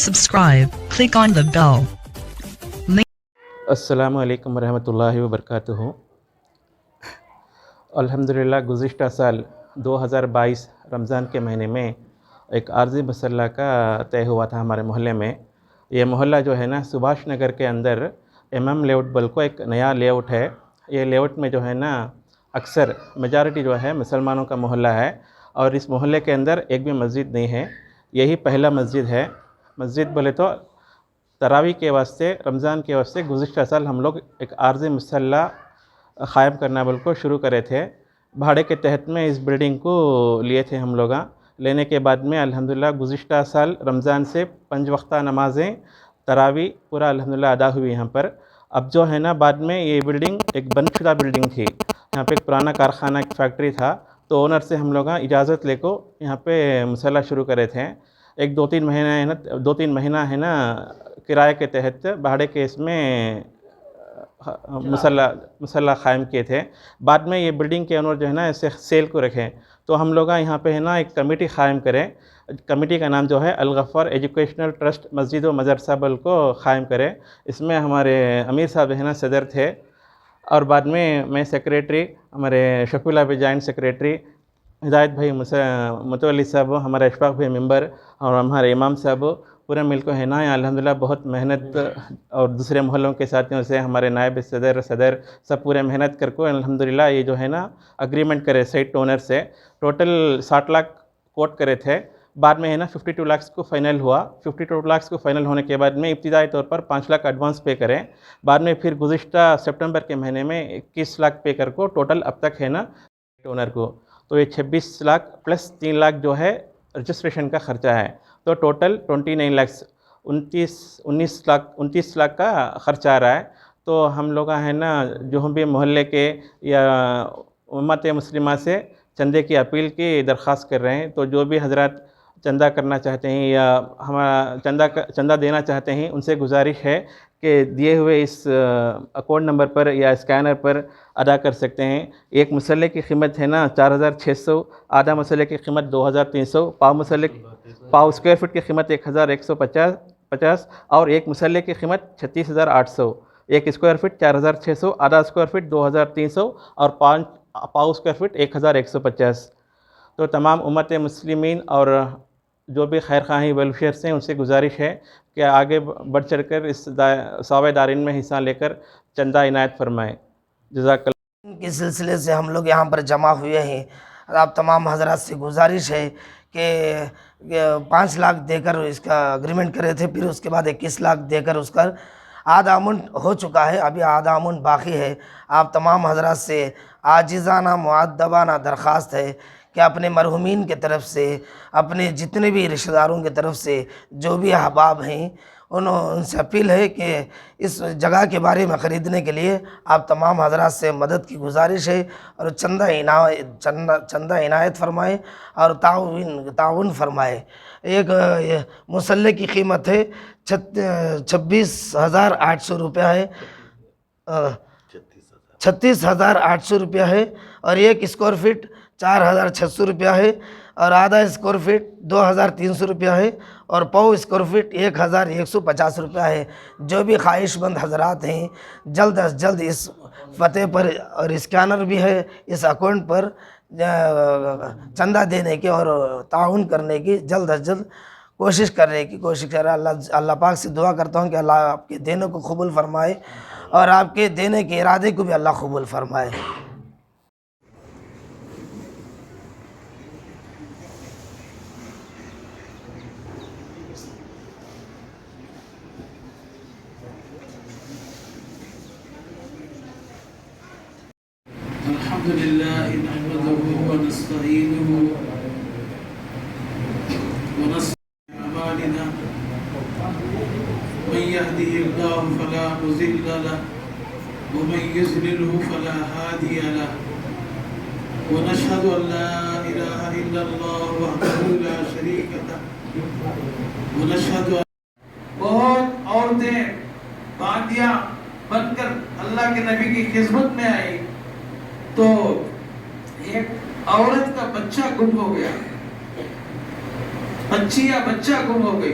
subscribe, click on the bell. अस्सलामु अलैकुम रहमतुल्लाहि व बरकातुहू। अल्हम्दुलिल्लाह गुज़िश्ता साल 2022 रमज़ान के महीने में एक आर्ज़ी मसल्ला का तय हुआ था हमारे मोहल्ले में। ये मोहल्ला जो है ना सुभाष नगर के अंदर एमएम लेआउट बोल को एक नया लेआउट है। ये लेआउट में जो है ना अक्सर मेजॉरिटी जो है मुसलमानों का मोहल्ला है और इस मोहल्ले के अंदर एक भी मस्जिद नहीं है। यही पहला मस्जिद है। मस्जिद बोले तो तरावी के वास्ते रमज़ान के वास्ते गुज़िश्ता साल हम लोग एक आर्ज़ी मुसल्ला क़ायम करना बोल को शुरू करे थे। भाड़े के तहत में इस बिल्डिंग को लिए थे हम लोग। लेने के बाद में अल्हम्दुलिल्लाह गुज़िश्ता साल रमज़ान से 5 वक्ता नमाज़ें तरावी पूरा अल्हम्दुलिल्लाह अदा हुई यहाँ पर। अब जो है ना बाद में ये बिल्डिंग एक बनशुदा बिल्डिंग थी। यहाँ पे एक पुराना कारखाना एक फैक्ट्री था, तो ओनर से हम लोग इजाज़त लेको यहाँ पे मुसल्ला शुरू करे थे। एक 2-3 महीना है ना 2-3 महीना है ना किराए के तहत भाड़े के इसमें मुसल्ला क़ायम किए थे। बाद में ये बिल्डिंग के ओनर जो है ना इसे सेल को रखें, तो हम लोग यहाँ पे है ना एक कमेटी क़ायम करें। कमेटी का नाम जो है अल-गफ़ार एजुकेशनल ट्रस्ट मस्जिद व मदरसा बल को क़ायम करें। इसमें हमारे अमीर साहब है ना सदर थे और बाद में मैं सेक्रेटरी, हमारे शफीला भाई जॉइंट सेक्रेटरी, हिदायत भाई मुतवल्ली साहब, हमारे अशफाक भाई मेंबर और हमारे इमाम साहब पूरे मिल को है ना अल्हम्दुलिल्लाह बहुत मेहनत और दूसरे मोहल्लों के साथियों से हमारे नायब सदर सब पूरे मेहनत करके अल्हम्दुलिल्लाह ये जो है ना अग्रीमेंट करे साइट ओनर से। टोटल 60 लाख कोट करे थे। बाद में है ना 52 लाख को फाइनल हुआ। 52 लाख को फाइनल होने के बाद में इब्तिदाई तौर पर 5 लाख एडवांस पे करें। बाद में फिर गुज़िश्ता सितंबर के महीने में 21 लाख पे कर को टोटल अब तक है ना ओनर को, तो ये 26 लाख प्लस 3 लाख जो है रजिस्ट्रेशन का ख़र्चा है, तो टोटल 29 लाख 29 लाख का ख़र्चा आ रहा है। तो हम लोग है ना जो भी मोहल्ले के या उम्मत मुस्लिमा से चंदे की अपील की दरख्वास्त कर रहे हैं। तो जो भी हजरत चंदा करना चाहते हैं या हमारा चंदा देना चाहते हैं, उनसे गुजारिश है कि दिए हुए इस अकाउंट नंबर पर या स्कैनर पर अदा कर सकते हैं। एक मसल्ले की कीमत है ना 4600, आधा मसल्ले की कीमत 2300, पाव स्क्वायर फीट की कीमत 1150 और एक मसल्ले की कीमत 36800। एक स्क्वायर फीट 4600, आधा स्क्वायर फीट 2300 और पाव स्क्वायर फीट 1150। तो तमाम उम्मत मुस्लिमीन और जो भी खैर खाही वेलफेयर से उनसे गुजारिश है कि आगे बढ़ चढ़कर इस सावे दारिन में हिस्सा लेकर चंदा इनायत फरमाएँ। जज़ाकल्लाह। के सिलसिले से हम लोग यहाँ पर जमा हुए हैं। आप तमाम हजरात से गुजारिश है कि 5 लाख देकर इसका अग्रीमेंट करे थे, फिर उसके बाद 21 लाख देकर उसका आधा अमाउंट हो चुका है, अभी आधा अमाउंट बाकी है। आप तमाम हजरात से आजिज़ाना मुअद्दबाना दरख्वास्त है कि अपने मरहुमीन के तरफ से, अपने जितने भी रिश्तेदारों की तरफ से जो भी अहबाब हैं उनसे अपील है कि इस जगह के बारे में ख़रीदने के लिए आप तमाम हजरात से मदद की गुजारिश है और चंदा इनायत फरमाएँ और ताउन फरमाए। एक मुसल्ले की कीमत है 26,800 रुपया है, 36,800 रुपया है और एक स्क्वायर फीट 4,600 रुपया है और आधा स्क्वायर फीट 2,300 रुपया है और पाव स्क्वायर फीट 1,150 रुपया है। जो भी ख्वाहिशमंद हजरात हैं जल्द अज जल्द इस पते पर और स्कैनर भी है इस अकाउंट पर चंदा देने की और ताउन करने की जल्द अज जल्द कोशिश करने की कोशिश कर रहा है। अल्लाह पाक से दुआ करता हूँ कि अल्लाह आपके देने को कबूल फरमाए और आपके देने के इरादे को भी अल्लाह कबूल फरमाए। अल्हम्दुलिल्लाह नहमदुहु व नस्तईनुहु व नस्तगफिरुहु अमालिना मन यहदिहिल्लाहु फला मुज़िल्ल लहु व मन युज़लिलहु फला हादिय लहु व नशहदु अन ला इलाहा इल्लल्लाह वहदहु ला शरीका लहु व नशहदु बहुत औरतें बादियाँ बनकर अल्लाह के नबी की खिदमत में आई, तो एक औरत का बच्चा गुम हो गया, बच्ची या बच्चा गुम हो गई।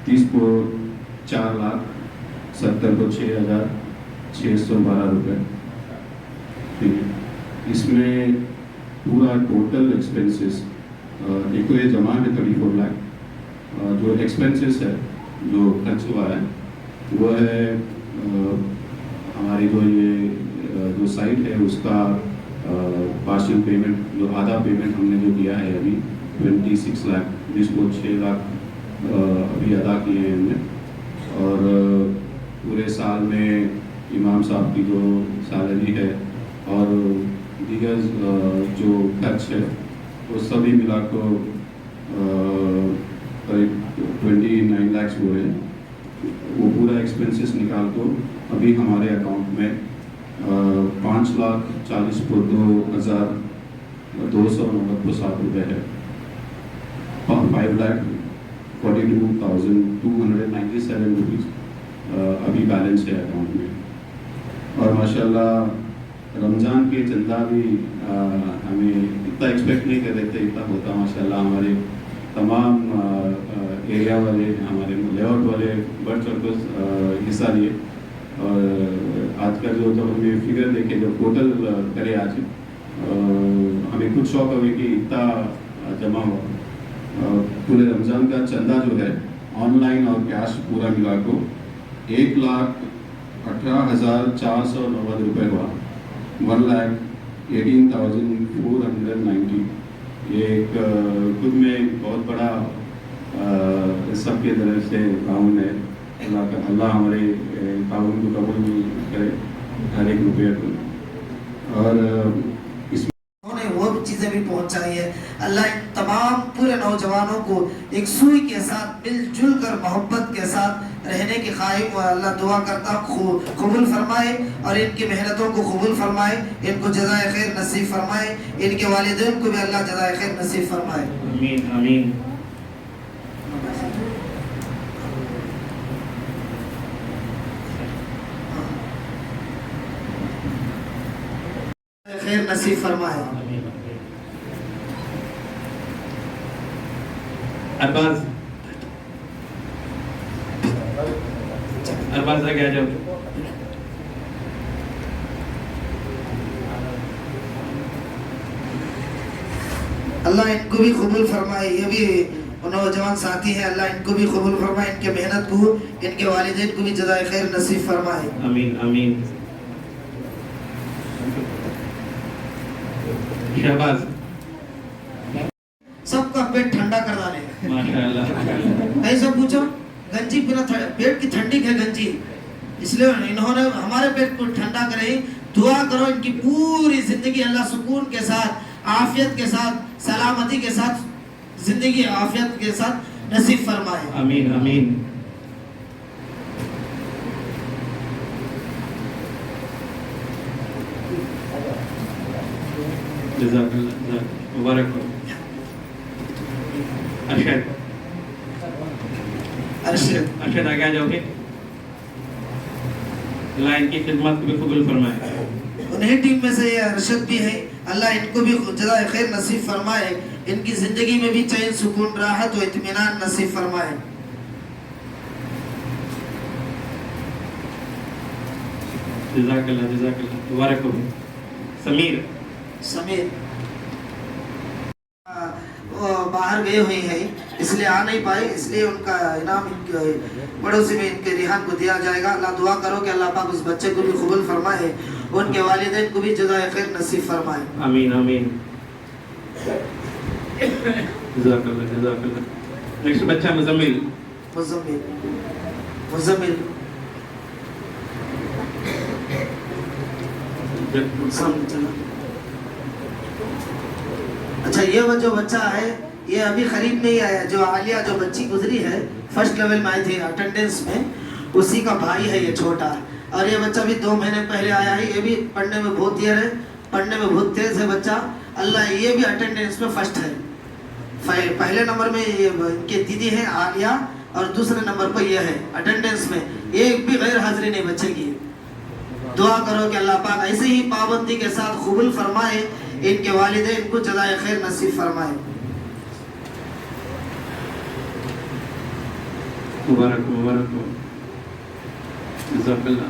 30 को 4,70,000 को 6,612 रुपये। ठीक है, इसमें पूरा टोटल एक्सपेंसेस एक तो ये जमा है 34 लाख, जो एक्सपेंसेस है जो खर्च हुआ है वो है हमारी जो साइट है उसका पार्शियल पेमेंट, जो आधा पेमेंट हमने जो दिया है अभी 26 लाख, जिसको 6 लाख अभी अदा किए हैं हमने। और पूरे साल में इमाम साहब की जो सैलरी है और दीगर जो खर्च है वो सभी मिला को करीब 29 लाख हुए हैं। वो पूरा एक्सपेंसेस निकाल को अभी हमारे अकाउंट में 5,42,297 रुपये है। 5,42,297 रुपीज़ अभी बैलेंस है अकाउंट में। और माशाल्लाह रमज़ान के चंदा भी हमें इतना एक्सपेक्ट नहीं कर रहे थे, इतना होता माशाल्लाह। हमारे तमाम एरिया वाले, हमारे लेआउट वाले बढ़ चढ़ कर हिस्सा लिए। और आज का जो जब हमें फिगर देखे, जब टोटल करे आज हमें खुद शौक हुए कि इतना जमा हुआ। पूरे रमज़ान का चंदा जो है ऑनलाइन और कैश पूरा मिला को 1,18,490 रुपये हुआ। 1,18,490। ये एक खुद में बहुत बड़ा सबके तरफ से ताउन है। अल्लाह हमारे ताउन को कबूल करे हर एक रुपये को। और उन्होंने वो चीज़ें भी पहुंचाई है। अल्लाह इन तमाम पूरे नौजवानों को एक सुई के साथ मिलजुल कर मोहब्बत के साथ रहने के क़ाइम हुआ। अल्लाह दुआ करता कबूल फरमाए और इनकी मेहनतों को कबूल फरमाए, इनको जज़ाए खैर नसीब फरमाए, इनके वालिदैन को भी अल्लाह जज़ाए खैर नसीब फरमाए। आमीन आमीन। खैर नसीब फरमाए। अरबाज आगे आ जाओ। अल्लाह इनको भी कबूल फरमाए। ये भी नौजवान साथी हैं, अल्लाह इनको भी कबूल फरमाए, इनके मेहनत को, इनके वालिदैन को भी जज़ाए खैर नसीब फरमाए। आमीन आमीन। शहबाज सबका पेट ठंडा कर डाले। माशाअल्लाह। ऐसा पूछो, गंजी बिना पेट की ठंडी है गंजी, इसलिए इन्होंने हमारे पेट को ठंडा करे। दुआ करो इनकी पूरी जिंदगी अल्लाह सुकून के साथ, आफियत के साथ, सलामती के साथ जिंदगी आफियत के साथ नसीब फरमाए। आमीन आमीन। जज़ाकल्लाह, मुबारक हो। अरशद आगे आ जाओगे। अल्लाह इनकी खिदमत को भी कबूल फरमाए। उन्हीं टीम में से ये अरशद भी है, अल्लाह इनको भी जज़ाए खैर नसीब फरमाए, इनकी जिंदगी में भी चैन सुकून राहत और इत्मीनान नसीब फरमाए। जज़ाकल्लाह जज़ाकल्लाह, मुबारक हो। समीर बाहर गए हुए हैं इसलिए आ नहीं पाए, इसलिए उनका इनाम पड़ोसी में इनके रिहान को दिया जाएगा। अल्लाह दुआ करो कि अल्लाह पाक उस बच्चे को भी कबूल फरमाए, उनके वालिदैन को भी जज़ाए खैर नसीब फरमाए। आमीन आमीन। जज़ाकल्लाह जज़ाकल्लाह। नेक्स्ट बच्चा मुज़म्मिल। अच्छा, ये वो जो बच्चा है ये अभी करीब नहीं आया, जो आलिया जो बच्ची गुजरी है फर्स्ट लेवल में आई थी अटेंडेंस में, उसी का भाई है ये छोटा। और ये बच्चा भी 2 महीने पहले आया है, ये भी पढ़ने में बहुत देर है, पढ़ने में बहुत तेज है बच्चा। अल्लाह ये भी अटेंडेंस में फर्स्ट है। पहले नंबर में ये इनके दीदी है आलिया और दूसरे नंबर पर ये है अटेंडेंस में, एक भी गैर हाजिरी नहीं बच्चे की। दुआ करो कि अल्लाह पाक ऐसे ही पाबंदी के साथ कबूल फरमाए, इनके वालिदैन को जज़ाए खैर नसीब फरमाए। मुबारक हो, मुबारक हो। जज़ाकल्लाह।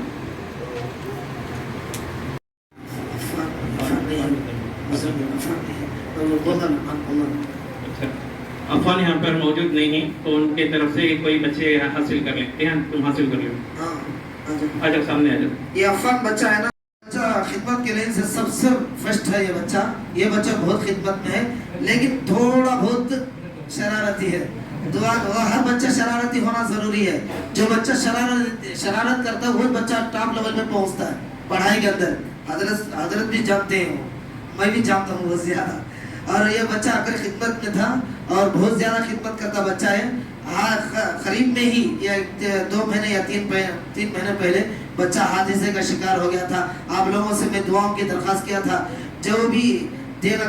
अच्छा, अफवान यहाँ पर मौजूद नहीं है, तो उनके तरफ से कोई बच्चे हासिल कर लेते हैं, तुम हासिल कर लो। आ जाओ, सामने आ जाओ। ये अफवान बच्चा है ना, बच्चा खिदमत के लिए से सबसे फर्स्ट है ये बच्चा बहुत खिदमत में है, लेकिन थोड़ा बहुत शरारती है। दुआ हर बच्चा शरारती होना जरूरी है। जो बच्चा शरारत करता है वो बच्चा टॉप लेवल में पहुंचता है पढ़ाई के अंदर। हजरत भी जानते हैं, मैं भी जानता हूँ बहुत ज्यादा। और ये बच्चा आकर खिदमत में था और बहुत ज्यादा खिदमत करता बच्चा है। करीब में ही या 2 महीने या 3 महीने पहले बच्चा हादसे का शिकार हो गया था। आप लोगों से मैं दुआओं की दरख्वास्त किया था, जो भी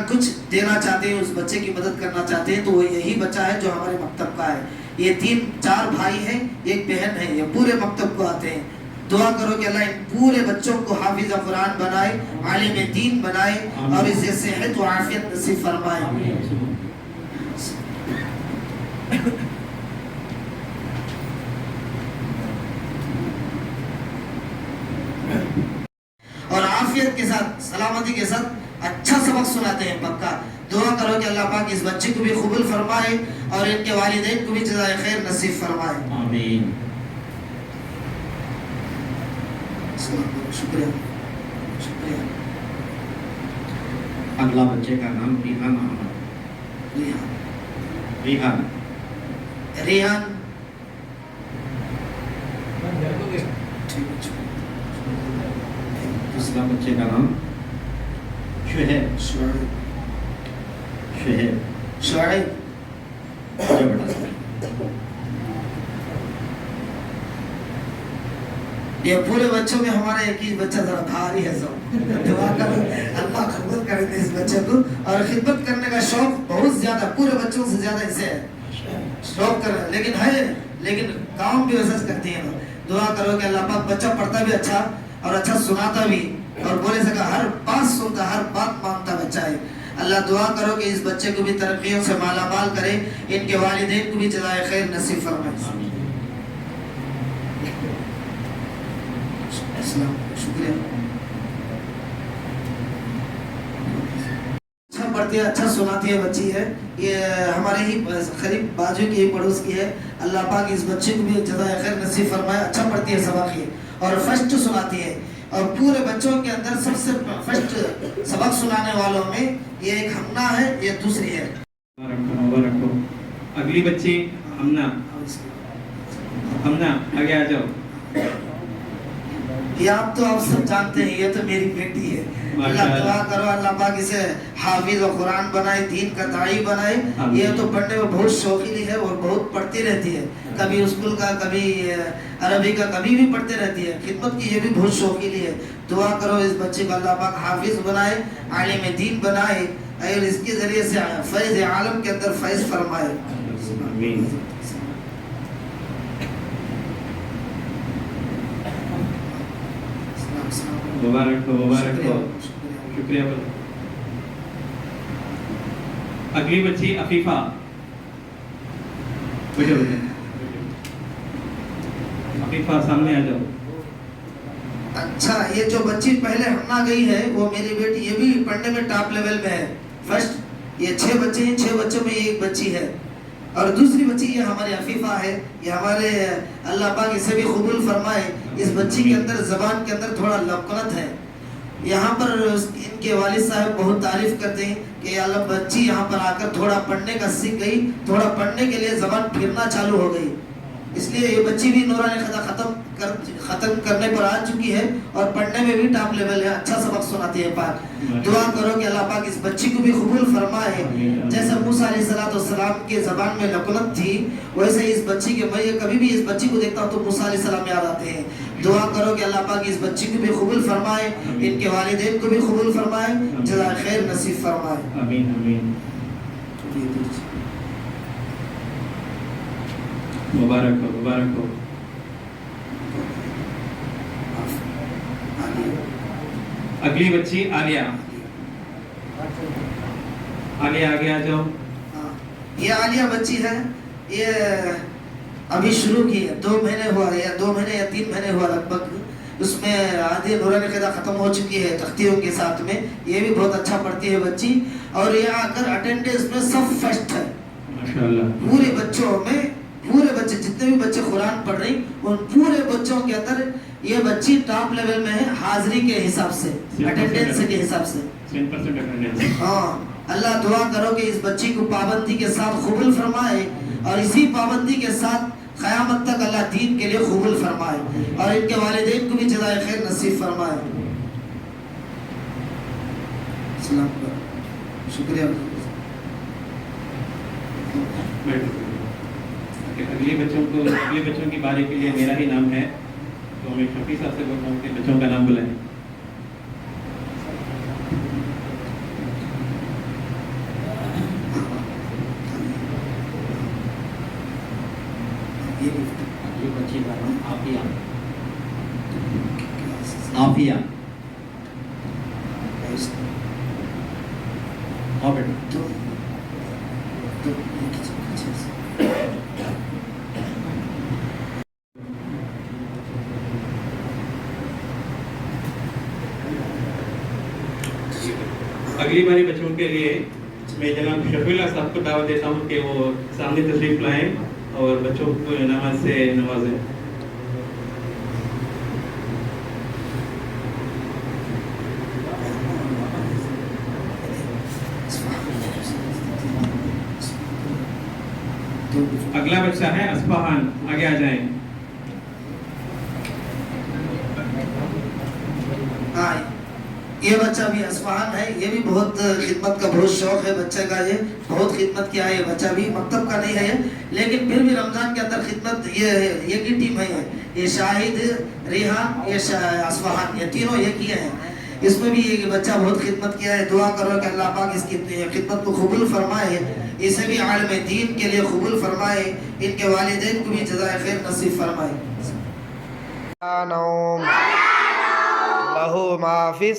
कुछ देना चाहते हैं, उस बच्चे की मदद करना चाहते हैं, तो वो यही बच्चा है जो हमारे मकतब का है। ये 3-4 भाई हैं, एक बहन है, ये पूरे मकतब को आते हैं। दुआ करो कि अल्लाह इन पूरे बच्चों को हाफिज कुरान बनाए, आलिम दीन बनाए और इसे सेहत व आफियत नसीब फरमाए। और आफियत के साथ, सलामती के साथ अच्छा सबक सुनाते हैं पक्का। दुआ करो कि अल्लाह पाक इस बच्चे को भी कबूल फरमाए और इनके वालिदैन को भी जज़ाए खैर नसीब फरमाए। आमीन। शुक्रिया शुक्रिया। अगला बच्चे का नाम रिहान अहमद। रिहान दूसरा बच्चे का नाम शुहैब। ये पूरे बच्चों में हमारे एक ही बच्चा जरा भारी है सब। दुआ करो अल्लाह कबूल करे इस बच्चे को। और खिदमत करने का शौक बहुत ज्यादा, पूरे बच्चों से ज्यादा इसे है शौक कर, लेकिन काम भी वैसा करती है। दुआ करो कि अल्लाह पाक बच्चा पढ़ता भी अच्छा और अच्छा सुनाता भी और बोले सका हर बात सुनता, हर बात मानता बच्चा है। अल्लाह दुआ करो कि इस बच्चे को भी तरक्कियों से मालामाल करे, इनके वालिदैन को भी जज़ाए खैर नसीब फरमाए। शुक्रिया। अच्छा पढ़ती है, अच्छा सुनाती है बच्ची है। ये हमारे ही करीब बाजू की पड़ोस की है। अल्लाह पाक इस बच्चे को भी जज़ाए खैर नसीब फरमाए। अच्छा पढ़ती है, सबक ये और फर्स्ट सुनाती है। और पूरे बच्चों के अंदर सबसे फर्स्ट सबक सुनाने वालों में ये एक हमना है, ये दूसरी है। अगली बच्ची हमना आगे आ जाओ। ये आप सब जानते हैं, ये तो मेरी बेटी है। अल्लाह दुआ करो अल्लाह पाक इसे हाफिज और कुरान बनाए, दीन का दाई बनाए। ये तो पढ़ने में बहुत शौकीन है और बहुत पढ़ती रहती है, कभी स्कूल का, कभी अरबी का, कभी भी पढ़ते रहती है। खिदमत की ये भी बहुत शौकीन है। दुआ करो इस बच्चे को अल्लाह पाक हाफिज बनाए, आलिम दीन बनाए और इसके जरिए से फैज़ आलम के अंदर फैज़ फरमाए। मुबारक हो, मुबारक हो। शुक्रिया। अगली बच्ची अफीफा। अफीफा सामने आ जाओ। अच्छा, ये जो बच्ची पहले हमना गई है वो मेरी बेटी, ये भी पढ़ने में टॉप लेवल में है फर्स्ट। ये 6 बच्चे हैं, 6 बच्चों में एक बच्ची है। और दूसरी बच्ची ये हमारी अफीफा है। ये हमारे अल्लाह पाक इसे भी कबूल फरमाए। इस बच्ची के अंदर ज़बान के अंदर थोड़ा लपकनत है। यहाँ पर इनके वालिद साहब बहुत तारीफ करते हैं कि अल्लाह बच्ची यहाँ पर आकर थोड़ा पढ़ने का सीख गई, थोड़ा पढ़ने के लिए ज़बान फिरना चालू हो गई। इसलिए ये बच्ची भी नूरानी ख़त्म करने पर आ चुकी है और पढ़ने में भी टॉप लेवल है, अच्छा सबक सुनाती है पाक। दुआ करो कि अल्लाह पाक इस बच्ची को भी कबूल फरमाए। जैसे मूसा अलैहिस्सलाम के ज़बान में लकुनत थी, वैसे इस बच्ची के, मैं कभी भी इस बच्ची को देखता हूँ तो मूसा अलैहिस्सलाम याद आते हैं। दुआ करो कि अल्लाह पाक इस बच्ची को भी कबूल फरमाए, इनके वालिदैन को भी कबूल फरमाए, जज़ाए खैर नसीब फरमाए। आमीन आमीन। मुबारक हो, मुबारक हो। अगली बच्ची आलिया। आलिया आगे आ जाओ। ये आलिया बच्ची है। ये ابھی شروع کی ہے, 2 مہینے ہوا ہے, یا 2 مہینے یا 3 مہینے ہوا لگ بھگ. اس میں آدھی نورانی قاعدہ ختم ہو چکی ہے تختیوں کے ساتھ میں. یہ بھی بہت اچھا پڑھتی ہے بچی, اور یہ آ کر اٹینڈنس میں سب فرسٹ ہے ماشاءاللہ. پورے بچوں میں. پورے بچے جتنے بھی بچے قرآن پڑھ رہی ان پورے بچوں کے اندر یہ بچی ٹاپ لیول میں ہے حاضری کے حساب سے, اٹینڈنس کے حساب سے. 100% اٹینڈنس. ہاں, اللہ دعا کرو کہ اس بچی کو پابندی کے ساتھ قبول فرمائے, اور اسی پابندی کے ساتھ قیامت تک اللہ دین کے لیے قبول فرمائے, اور ان کے والدین کو بھی جزائے خیر نصیب فرمائے. السلام علیکم. شکریہ. اگلے بچوں کی باری کے لیے میرا ہی نام ہے, تو میں شفیع صاحب سے بولتا ہوں کہ بچوں کا نام بلائیں. یہ بچی کا نام عافیہ. عافیہ. ہاں بیٹا. اگلی باری بچوں کے لیے میں جناب شفیع اللہ صاحب کو دعوت دیتا ہوں کہ وہ سامنے تشریف لائیں اور بچوں کو انعامات سے نوازیں. اگلا بچہ ہے اصفہان, آگے آ جائیں. ہاں, یہ بچہ بھی اصفہان ہے. یہ بھی بہت خدمت کا بہت شوق ہے بچے کا, یہ بہت خدمت کیا ہے. یہ بچہ بھی مکتب کا نہیں ہے لیکن پھر بھی رمضان کے اندر خدمت یہ ہے, یہ کی ٹیم ہے. یہ شاہد, ریحان, یہ اصفہان, یہ تینوں یہ کیے ہیں. اس میں بھی یہ بچہ بہت خدمت کیا ہے. دعا کرو کہ اللہ پاک اس کی خدمت کو قبول فرمائے, اسے بھی عالم دین کے لیے قبول فرمائے, ان کے والدین کو بھی جزائے خیر نصیب فرمائے. لہو ما فی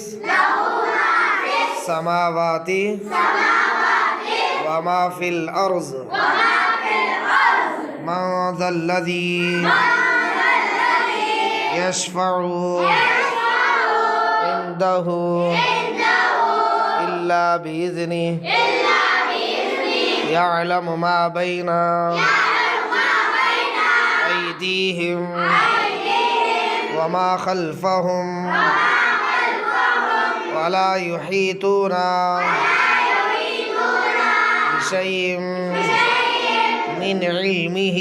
السماوات وما فی الارض من ذا الذی یشفع عنده الا باذنہ یعلم ما بین ایدیہم وما خلفهم ولا يحيطون بشيء من علمه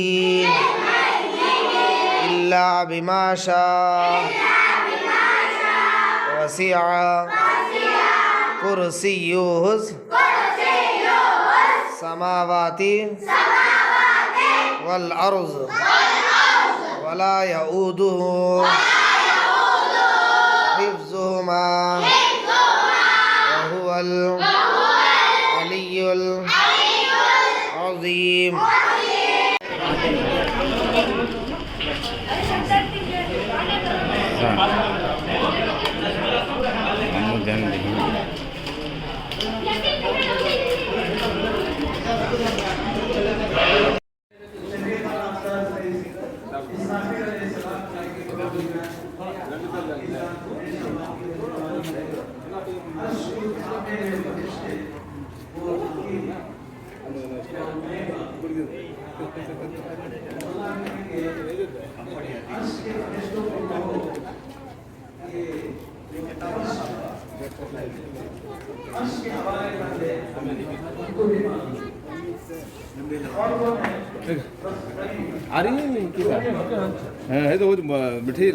إلا بما شاء وسع كرسيه السماوات والأرض ولا يؤوده حفظهما وهو العلي العظيم. आ रही है की बात है तो वो मिठी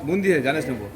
बूंदी है जाने से वो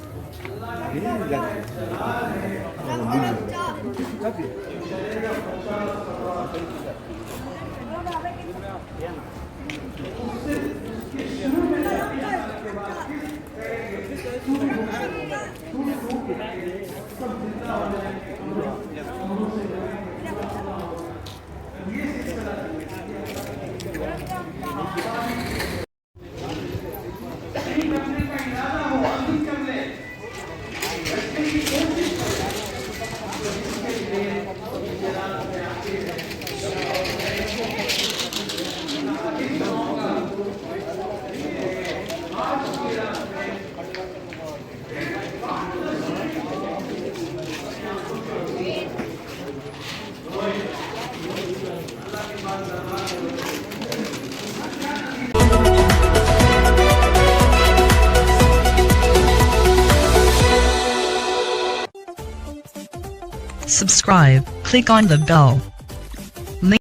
subscribe, click on the bell.